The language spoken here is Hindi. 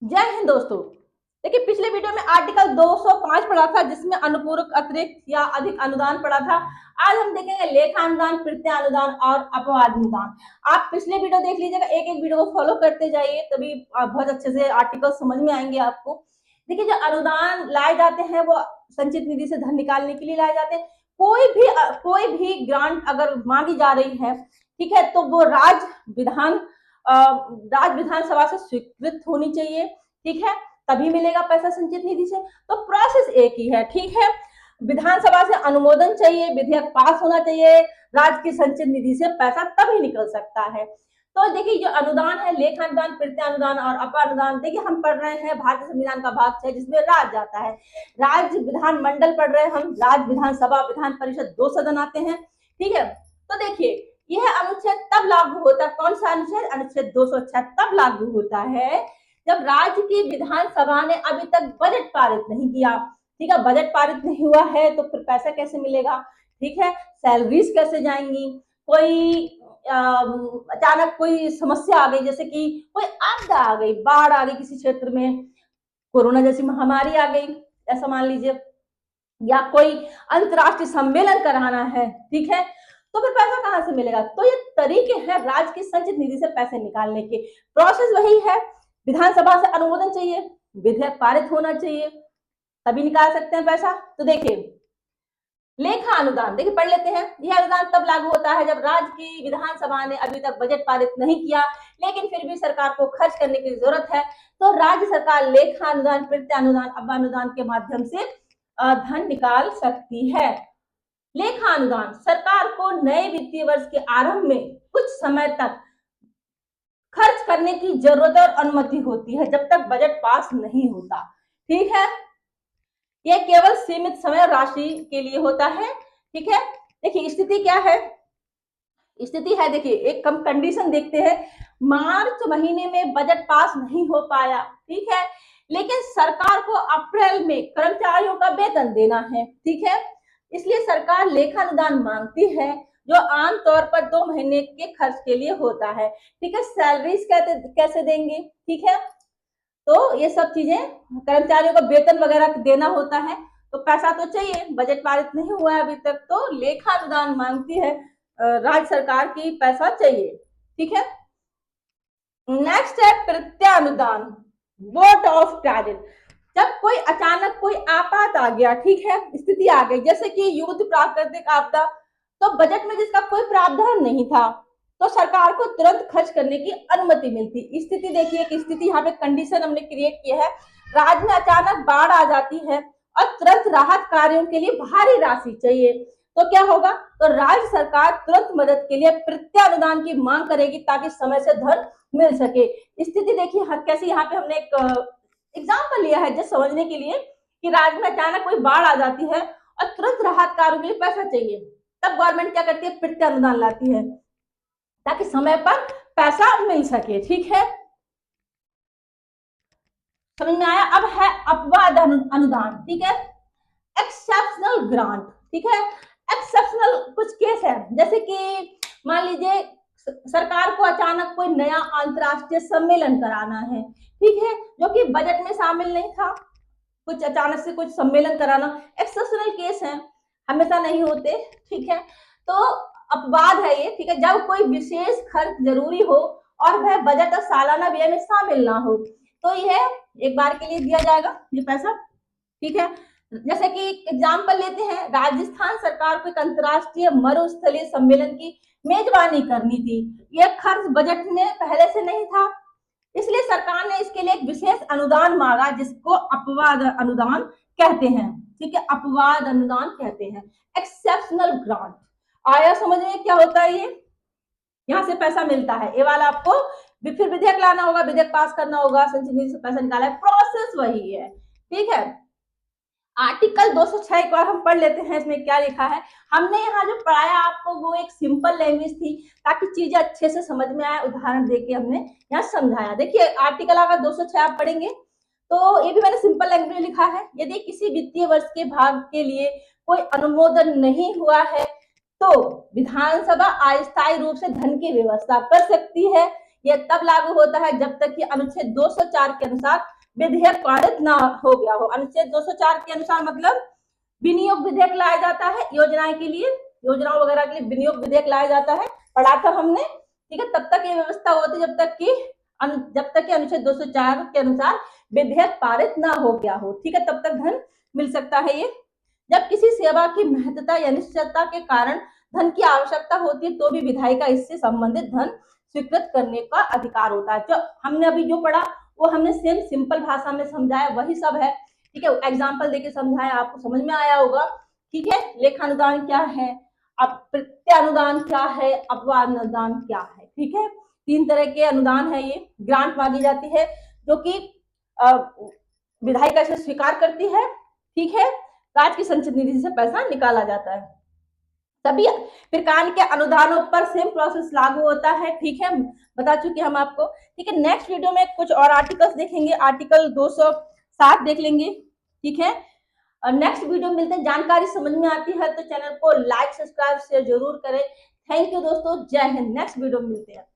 जय हिंद दोस्तों। देखिए, पिछले वीडियो में आर्टिकल 205 पढ़ा था जिसमें अनुपूरक अतिरिक्त या अधिक अनुदान पढ़ा था। आज हम देखेंगे लेखा अनुदान, प्रत्यय अनुदान और अपवाद अनुदान। आप पिछले वीडियो देख लीजिएगा, एक एक वीडियो को फॉलो करते जाइए, तभी बहुत अच्छे से आर्टिकल समझ में आएंगे आपको। देखिए, जो अनुदान लाए जाते हैं वो संचित निधि से धन निकालने के लिए लाए जाते हैं। कोई भी ग्रांट अगर मांगी जा रही है, ठीक है, तो वो राज्य विधानसभा से स्वीकृत होनी चाहिए, ठीक है, तभी मिलेगा पैसा संचित निधि से। तो प्रोसेस एक ही है, ठीक है। विधानसभा से अनुमोदन चाहिए, विधेयक पास होना चाहिए, राज्य की संचित निधि से पैसा तभी निकल सकता है। तो देखिए, जो अनुदान है, लेखा अनुदान, प्रत्यय अनुदान और अपनुदान, देखिए हम पढ़ रहे हैं भारतीय संविधान का भाग 6 जिसमें राज्य आता है। राज्य विधानमंडल पढ़ रहे हैं हम, राज्य विधानसभा, विधान परिषद, 2 सदन आते हैं, ठीक है। तो देखिए, यह अनुच्छेद तब लागू होता है, कौन सा अनुच्छेद? अनुच्छेद 206 तब लागू होता है जब राज्य की विधानसभा ने अभी तक बजट पारित नहीं किया, ठीक है। बजट पारित नहीं हुआ है तो फिर पैसा कैसे मिलेगा, ठीक है। सैलरीज कैसे जाएंगी, कोई अचानक कोई समस्या आ गई, जैसे कि कोई आपदा आ गई, बाढ़ आ गई किसी क्षेत्र में, कोरोना जैसी महामारी आ गई, ऐसा मान लीजिए, या कोई अंतरराष्ट्रीय सम्मेलन कराना है, ठीक है, तो फिर पैसा कहां से मिलेगा? तो ये तरीके हैं राज्य की संचित निधि से पैसे निकालने के। प्रोसेस वही है, विधानसभा से अनुमोदन चाहिए, विधेयक पारित होना चाहिए, तभी निकाल सकते हैं पैसा। तो देखिए, लेखा अनुदान, देखिए पढ़ लेते हैं। यह अनुदान तब लागू होता है जब राज्य की विधानसभा ने अभी तक बजट पारित नहीं किया, लेकिन फिर भी सरकार को खर्च करने की जरूरत है, तो राज्य सरकार लेखा अनुदान, प्रत्यय अनुदान, अपनुदान के माध्यम से धन निकाल सकती है। लेखा अनुदान सरकार को नए वित्तीय वर्ष के आरंभ में कुछ समय तक खर्च करने की जरूरत और अनुमति होती है जब तक बजट पास नहीं होता, ठीक है। यह केवल सीमित समय और राशि के लिए होता है, ठीक है। देखिए, स्थिति क्या है? स्थिति है, देखिए एक कम कंडीशन देखते हैं। मार्च महीने में बजट पास नहीं हो पाया, ठीक है, लेकिन सरकार को अप्रैल में कर्मचारियों का वेतन देना है, ठीक है, इसलिए सरकार लेखा अनुदान मांगती है, जो आमतौर पर 2 महीने के खर्च के लिए होता है, ठीक है। सैलरीज कैसे देंगे, ठीक है, तो ये सब चीजें, कर्मचारियों को वेतन वगैरह देना होता है, तो पैसा तो चाहिए, बजट पारित नहीं हुआ है अभी तक, तो लेखा अनुदान मांगती है राज्य सरकार की, पैसा चाहिए, ठीक है। नेक्स्ट है प्रत्यय अनुदान, वोट ऑफ क्रेडिट। जब कोई अचानक कोई आपात आ गया, ठीक है, स्थिति आ गई, जैसे कि युद्ध, प्राकृतिक आपदा, तो बजट में जिसका कोई प्रावधान नहीं था, तो सरकार को तुरंत खर्च करने की अनुमति मिलती। स्थिति देखिए कि स्थिति, यहाँ पे कंडीशन हमने क्रिएट किया है, राज्य में अचानक बाढ़ आ जाती है और तुरंत राहत कार्यों के लिए भारी राशि चाहिए, तो क्या होगा? तो राज्य सरकार तुरंत मदद के लिए प्रत्यय अनुदान की मांग करेगी ताकि समय से धन मिल सके। स्थिति देखिए कैसे, यहाँ पे हमने एक एग्जाम्पल लिया है जस्ट समझने के लिए, कि राज्य में अचानक कोई बाढ़ आ जाती है और तुरंत राहत कार्यों के लिए पैसा चाहिए, तब गवर्नमेंट क्या करती है? प्रत्यय अनुदान लाती है ताकि समय पर पैसा मिल सके, ठीक है। समझ में आया? अब है अपवाद अनुदान, ठीक है, एक्सेप्शनल ग्रांट, ठीक है। एक्सेप्शनल कुछ केस है, जैसे कि मान लीजिए सरकार को अचानक कोई नया अंतरराष्ट्रीय सम्मेलन कराना है, ठीक है, जो कि बजट में शामिल नहीं था, कुछ अचानक से कुछ सम्मेलन कराना, एक्सेप्शनल केस है, हमेशा नहीं होते, ठीक है। तो अपवाद है ये, ठीक है, जब कोई विशेष खर्च जरूरी हो और वह बजट और सालाना व्यय में शामिल ना हो, तो यह एक बार के लिए दिया जाएगा ये पैसा, ठीक है। जैसे कि एग्जाम्पल लेते हैं, राजस्थान सरकार को एक अंतरराष्ट्रीय मरुस्थलीय सम्मेलन की मेजबानी करनी थी, यह खर्च बजट में पहले से नहीं था, इसलिए सरकार ने इसके लिए एक विशेष अनुदान मांगा जिसको अपवाद अनुदान कहते हैं, ठीक है, अपवाद अनुदान कहते हैं, एक्सेप्शनल ग्रांट। आया समझ में क्या होता है ये? यहाँ से पैसा मिलता है, ये वाला आपको फिर विधेयक लाना होगा, विधेयक पास करना होगा, संचित निधि से पैसा निकाला है, प्रोसेस वही है, ठीक है। आर्टिकल 206 एक बार हम पढ़ लेते हैं, इसमें क्या लिखा है। हमने यहाँ जो पढ़ाया आपको वो एक सिंपल लैंग्वेज थी ताकि चीजें अच्छे से समझ में आए, उदाहरण देके हमने यहाँ समझाया। देखिए, आर्टिकल अगर 206 आप पढ़ेंगे तो ये भी मैंने सिंपल लैंग्वेज में लिखा है, यदि किसी वित्तीय वर्ष के भाग के लिए कोई अनुमोदन नहीं हुआ है तो विधानसभा अस्थायी रूप से धन की व्यवस्था कर सकती है, ये तब लागू होता है जब तक कि अनुच्छेद 204 के अनुसार विधेयक पारित ना हो गया हो। अनुच्छेद 204 के अनुसार मतलब विनियोग विधेयक लाया जाता है योजनाएं के लिए, योजनाओं वगैरह के लिए विनियोग विधेयक लाया जाता है, पढ़ा था हमने, ठीक है। तब तक ये व्यवस्था होती जब तक कि अनुच्छेद 204 के अनुसार विधेयक पारित ना हो गया हो, ठीक है, तब तक धन मिल सकता है ये। जब किसी सेवा की महत्ता या निश्चितता के कारण धन की आवश्यकता होती है तो भी विधायी का इससे संबंधित धन स्वीकृत करने का अधिकार होता है। जो हमने अभी जो पढ़ा वो हमने सेम सिंपल भाषा में समझाया, वही सब है, ठीक है। एग्जाम्पल देके समझाया, आपको समझ में आया होगा, ठीक है। लेखानुदान क्या है, प्रत्यानुदान क्या है, अपवादानुदान क्या है, ठीक है। 3 तरह के अनुदान है ये। ग्रांट मांगी जाती है जो कि विधायिका इसे स्वीकार करती है, ठीक है। राज्य की संचित निधि से पैसा निकाला जाता है। सभी प्रकार के अनुदानों पर सेम प्रोसेस लागू होता है, ठीक है, बता चुके हम आपको, ठीक है। नेक्स्ट वीडियो में कुछ और आर्टिकल्स देखेंगे, आर्टिकल 207 देख लेंगे, ठीक है। नेक्स्ट वीडियो में मिलते हैं। जानकारी समझ में आती है तो चैनल को लाइक सब्सक्राइब शेयर जरूर करें। थैंक यू दोस्तों, जय हिंद। नेक्स्ट वीडियो में मिलते हैं।